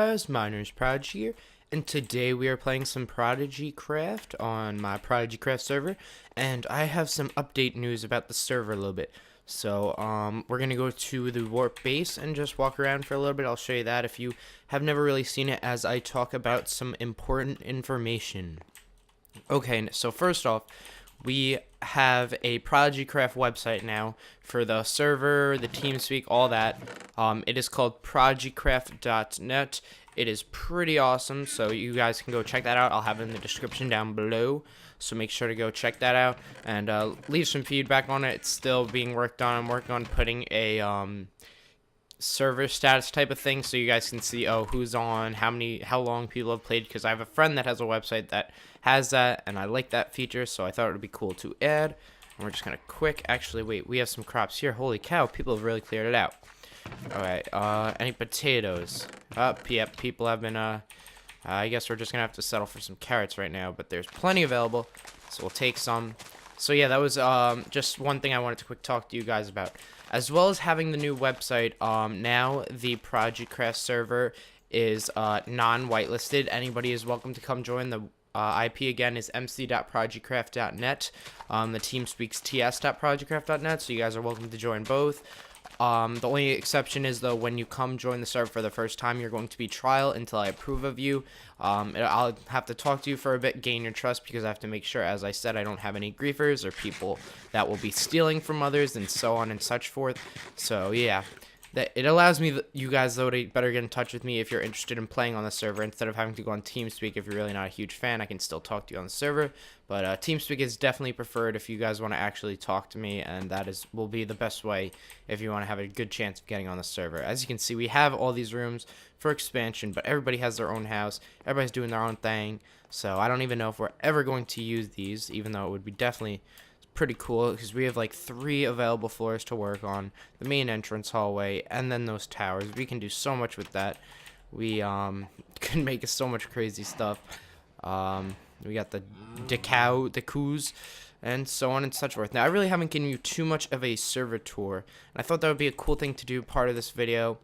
guys, MinersProdigy here, and today we are playing some ProdigyCraft on my ProdigyCraft server, and I have some update news about the server a little bit. So, we're gonna go to the warp base and just walk around for a little bit. I'll show you that if you have never really seen it as I talk about some important information. Okay, so first off, we have a ProdigyCraft website now for the server, the TeamSpeak, all that. It is called ProdigyCraft.net. It is pretty awesome, so you guys can go check that out. I'll have it in the description down below, so make sure to go check that out and leave some feedback on it. It's still being worked on. I'm working on putting a server status type of thing, so you guys can see who's on, how long people have played, because I have a friend that has a website that has that, and I like that feature, so I thought it would be cool to add. And we're just gonna actually wait, we have some crops here. Holy cow, people have really cleared it out. Alright, any potatoes? Yep, people have been I guess we're just gonna have to settle for some carrots right now, but there's plenty available, so we'll take some. So yeah, that was just one thing I wanted to quick talk to you guys about. As well as having the new website, now the ProdigyCraft server is non-whitelisted. Anybody is welcome to come join. The IP again is mc.prodigycraft.net. The team speaks ts.prodigycraft.net, so you guys are welcome to join both. The only exception is, though, when you come join the server for the first time, you're going to be trial until I approve of you. I'll have to talk to you for a bit, gain your trust, because I have to make sure, as I said, I don't have any griefers or people that will be stealing from others and so on and such forth. So, yeah. It allows me, you guys, though, to better get in touch with me if you're interested in playing on the server. Instead of having to go on TeamSpeak, if you're really not a huge fan, I can still talk to you on the server. But TeamSpeak is definitely preferred if you guys want to actually talk to me, and that will be the best way if you want to have a good chance of getting on the server. As you can see, we have all these rooms for expansion, but everybody has their own house. Everybody's doing their own thing, so I don't even know if we're ever going to use these, even though it would be definitely pretty cool, because we have like 3 available floors to work on, the main entrance hallway, and then those towers. We can do so much with that. We can make so much crazy stuff. We got the decous and so on and such forth. Now, I really haven't given you too much of a server tour, and I thought that would be a cool thing to do part of this video,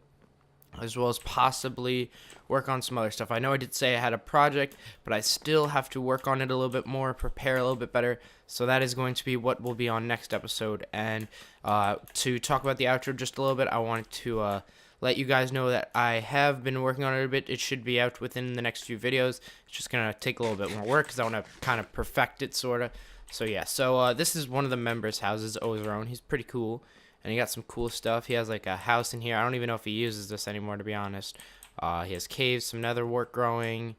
as well as possibly work on some other stuff. I know I did say I had a project, but I still have to work on it a little bit more, prepare a little bit better, so that is going to be what will be on next episode. And to talk about the outro just a little bit, I wanted to let you guys know that I have been working on it a bit. It should be out within the next few videos. It's just going to take a little bit more work, because I want to kind of perfect it, sort of. So yeah, so this is one of the members' houses, Ozarone. He's pretty cool. And he got some cool stuff. He has like a house in here. I don't even know if he uses this anymore, to be honest. He has caves, some nether wart growing.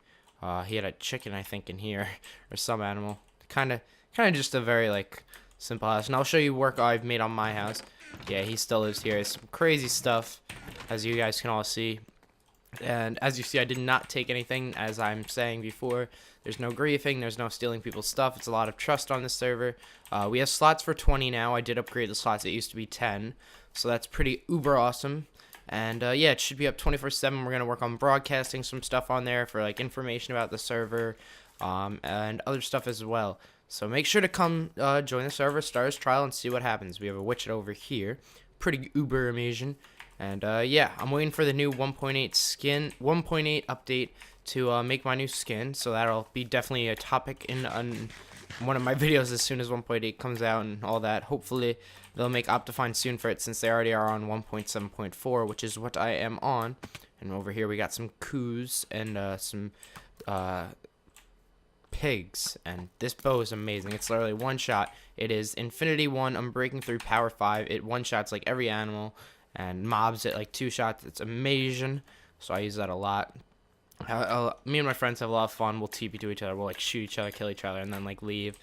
He had a chicken, I think, in here, or some animal. Kind of just a very like simple house. And I'll show you work I've made on my house. Yeah, he still lives here. It's some crazy stuff, as you guys can all see. And as you see, I did not take anything, as I'm saying before. There's no griefing, there's no stealing people's stuff. It's a lot of trust on this server. We have slots for 20 now. I did upgrade the slots. It used to be 10. So that's pretty uber awesome. And yeah, it should be up 24/7. We're going to work on broadcasting some stuff on there for like information about the server and other stuff as well. So make sure to come join the server, start his trial, and see what happens. We have a widget over here. Pretty uber amazing. And yeah, I'm waiting for the new 1.8 update to make my new skin, so that'll be definitely a topic in one of my videos as soon as 1.8 comes out and all that. Hopefully they'll make Optifine soon for it, since they already are on 1.7.4, which is what I am on. And over here we got some coos and some pigs, and this bow is amazing. It's literally one shot. It is Infinity 1. I'm breaking through Power 5. It one shots like every animal and mobs it like 2 shots. It's amazing, so I use that a lot. Me and my friends have a lot of fun. We'll TP to each other. We'll like shoot each other, kill each other, and then like leave.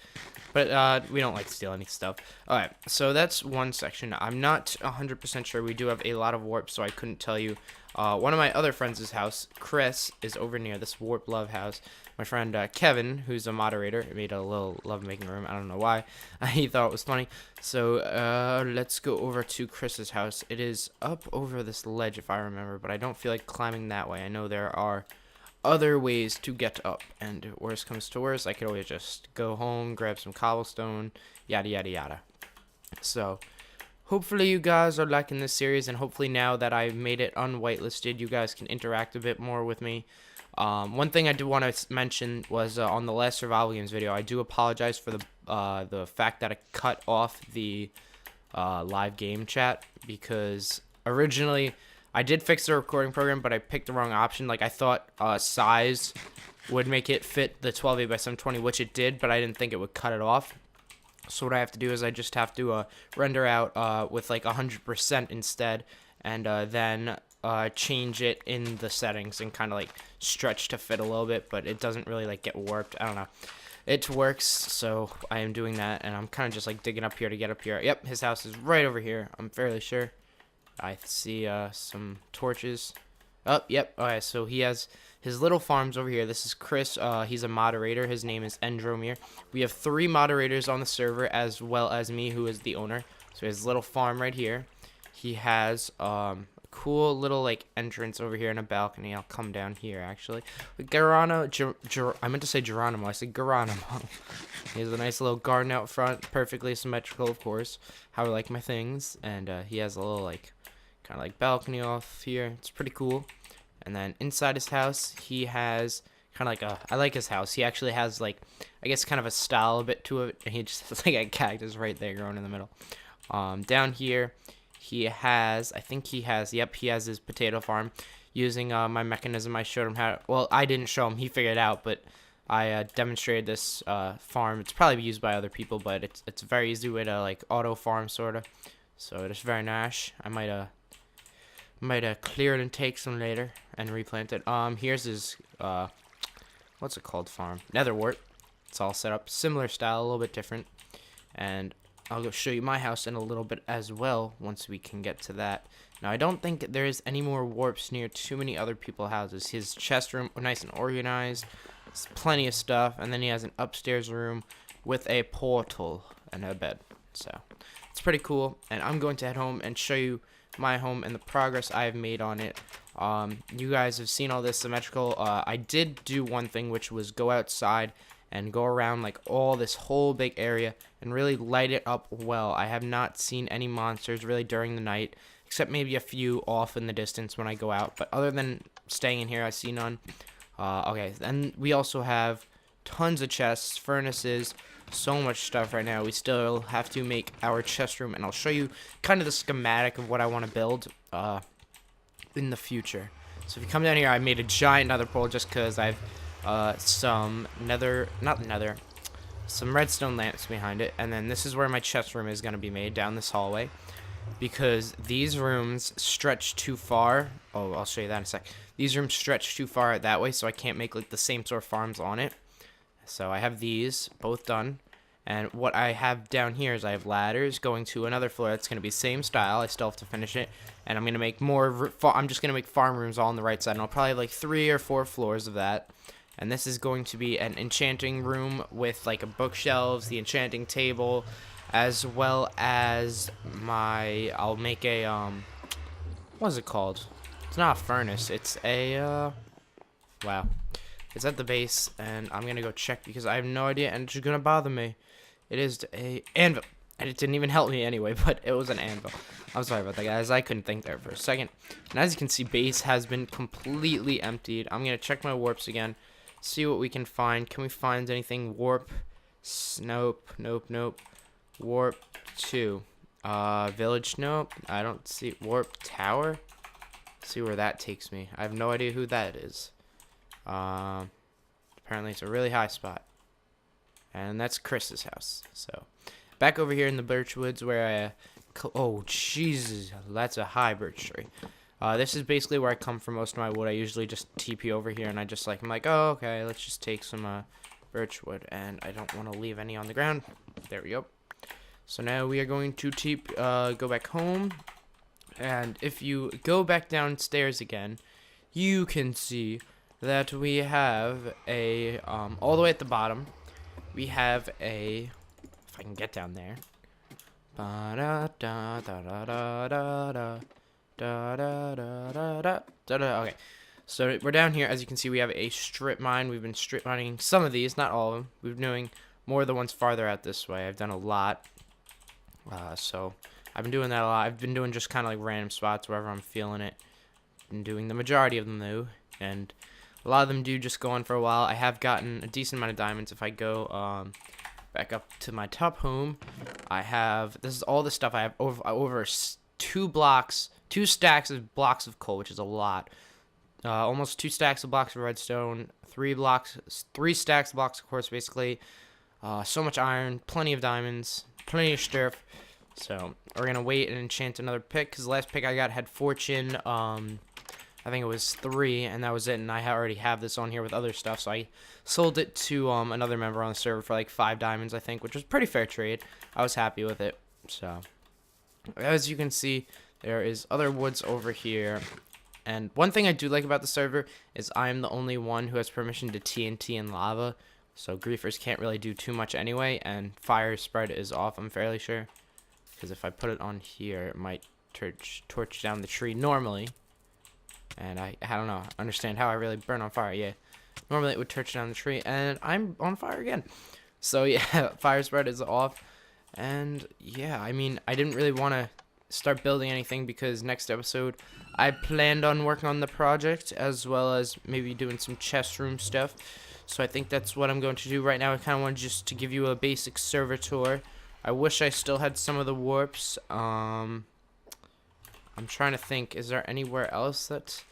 But we don't like to steal any stuff. Alright, so that's one section. I'm not 100% sure. We do have a lot of warps, so I couldn't tell you. One of my other friends' house, Chris, is over near this warp love house. My friend Kevin, who's a moderator, made a little lovemaking room. I don't know why. He thought it was funny. So let's go over to Chris's house. It is up over this ledge, if I remember, but I don't feel like climbing that way. I know there are other ways to get up, and worst comes to worst, I could always just go home, grab some cobblestone, yada yada yada. So hopefully you guys are liking this series, and hopefully now that I've made it unwhitelisted, you guys can interact a bit more with me. One thing I did want to mention was on the last survival games video, I do apologize for the fact that I cut off the live game chat, because originally I did fix the recording program, but I picked the wrong option. Like, I thought size would make it fit the 1280 by 720, which it did, but I didn't think it would cut it off. So what I have to do is I just have to render out with like 100% instead, and then change it in the settings and kind of like stretch to fit a little bit, but it doesn't really like get warped. I don't know. It works, so I am doing that, and I'm kind of just like digging up here to get up here. Yep, his house is right over here. I'm fairly sure. I see some torches. Oh, yep. Okay, so he has his little farms over here. This is Chris. He's a moderator. His name is Endromir. We have 3 moderators on the server, as well as me, who is the owner. So his little farm right here. He has a cool little like entrance over here and a balcony. I'll come down here actually. I meant to say Geronimo. I said Geronimo. He has a nice little garden out front, perfectly symmetrical, of course. How I like my things. And he has a little like kind of like balcony off here. It's pretty cool. And then inside his house, he has kind of like I like his house. He actually has like, I guess, kind of a style a bit to it. And he just has like a cactus right there growing in the middle. Down here, he has, he has his potato farm using my mechanism. I showed him how, well, I didn't show him, he figured it out, but I demonstrated this farm. It's probably used by other people, but it's a very easy way to like auto farm sort of. So it's very nice. I might clear it and take some later and replant it. Here's his what's it called, farm? Nether wart. It's all set up similar style, a little bit different. And I'll go show you my house in a little bit as well once we can get to that. Now, I don't think there is any more warps near too many other people's houses. His chest room, nice and organized. There's plenty of stuff. And then he has an upstairs room with a portal and a bed. So it's pretty cool. And I'm going to head home and show you my home and the progress I have made on it. You guys have seen all this symmetrical. I did do one thing, which was go outside and go around like all this whole big area and really light it up well. I have not seen any monsters really during the night, except maybe a few off in the distance when I go out. But other than staying in here, I see none. Okay, then we also have tons of chests, furnaces, so much stuff right now. We still have to make our chest room, and I'll show you kind of the schematic of what I want to build in the future. So if you come down here, I made a giant nether portal just because I've some some redstone lamps behind it, and then this is where my chest room is going to be made, down this hallway, because these rooms stretch too far. Oh, I'll show you that in a sec. These rooms stretch too far that way, so I can't make like the same sort of farms on it. So I have these both done, and what I have down here is I have ladders going to another floor that's going to be same style. I still have to finish it, and I'm going to make more. I'm just going to make farm rooms all on the right side, and I'll probably have like 3 or 4 floors of that. And this is going to be an enchanting room with like a bookshelves, the enchanting table, as well as I'll make a what is it called? It's not a furnace. It's a wow. It's at the base, and I'm gonna go check because I have no idea, and it's gonna bother me. It is a anvil, and it didn't even help me anyway, but it was an anvil. I'm sorry about that, guys. I couldn't think there for a second. And as you can see, base has been completely emptied. I'm gonna check my warps again. See what we can find. Can we find anything? Warp. Nope. Warp 2. Village. Nope. I don't see. Warp tower. See where that takes me. I have no idea who that is. Apparently it's a really high spot. And that's Chris's house. So back over here in the birch woods where oh Jesus, that's a high birch tree. This is basically where I come from most of my wood. I usually just TP over here, and I'm like, oh, okay, let's just take some birch wood, and I don't want to leave any on the ground. There we go. So now we are going to go back home, and if you go back downstairs again, you can see that we have a all the way at the bottom. We have a, if I can get down there. Okay, so we're down here. As you can see, we have a strip mine. We've been strip mining some of these, not all of them. We've been doing more of the ones farther out this way. I've done a lot. So I've been doing that a lot. I've been doing just kind of like random spots wherever I'm feeling it. Been doing the majority of them though, and a lot of them do just go on for a while. I have gotten a decent amount of diamonds. If I go back up to my top home, this is all the stuff I have over 2 stacks of blocks of coal, which is a lot. Almost 2 stacks of blocks of redstone, 3 stacks of blocks of quartz, basically. So much iron, plenty of diamonds, plenty of stuff. So we're gonna wait and enchant another pick, because the last pick I got had fortune. I think it was 3, and that was it. And I already have this on here with other stuff, so I sold it to another member on the server for like 5 diamonds, I think, which was a pretty fair trade. I was happy with it. So as you can see, there is other woods over here. And one thing I do like about the server is I am the only one who has permission to TNT and lava, so griefers can't really do too much anyway, and fire spread is off, I'm fairly sure, because if I put it on here, it might torch down the tree normally, and I don't know, understand how I really burn on fire. Yeah, normally it would torch down the tree, and I'm on fire again. So yeah, fire spread is off, and yeah, I mean, I didn't really want to start building anything because next episode I planned on working on the project as well as maybe doing some chest room stuff, so I think that's what I'm going to do right now. I kind of wanted just to give you a basic server tour. I wish I still had some of the warps. I'm trying to think, is there anywhere else that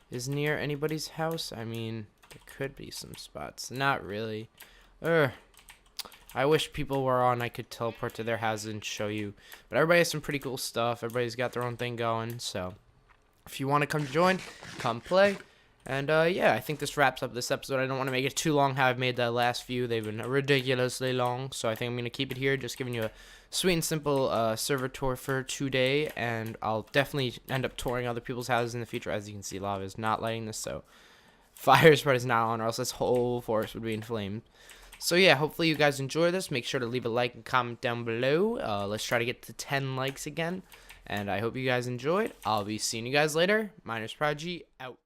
is near anybody's house? I mean, there could be some spots. Not really. I wish people were on, I could teleport to their houses and show you. But everybody has some pretty cool stuff. Everybody's got their own thing going. So if you want to come join, come play. And yeah, I think this wraps up this episode. I don't want to make it too long how I've made the last few. They've been ridiculously long. So I think I'm going to keep it here. Just giving you a sweet and simple server tour for today. And I'll definitely end up touring other people's houses in the future. As you can see, lava is not lighting this. So fire spread is not on, or else this whole forest would be in flames. So yeah, hopefully you guys enjoy this. Make sure to leave a like and comment down below. Let's try to get to 10 likes again. And I hope you guys enjoyed. I'll be seeing you guys later. MinersProdigy out.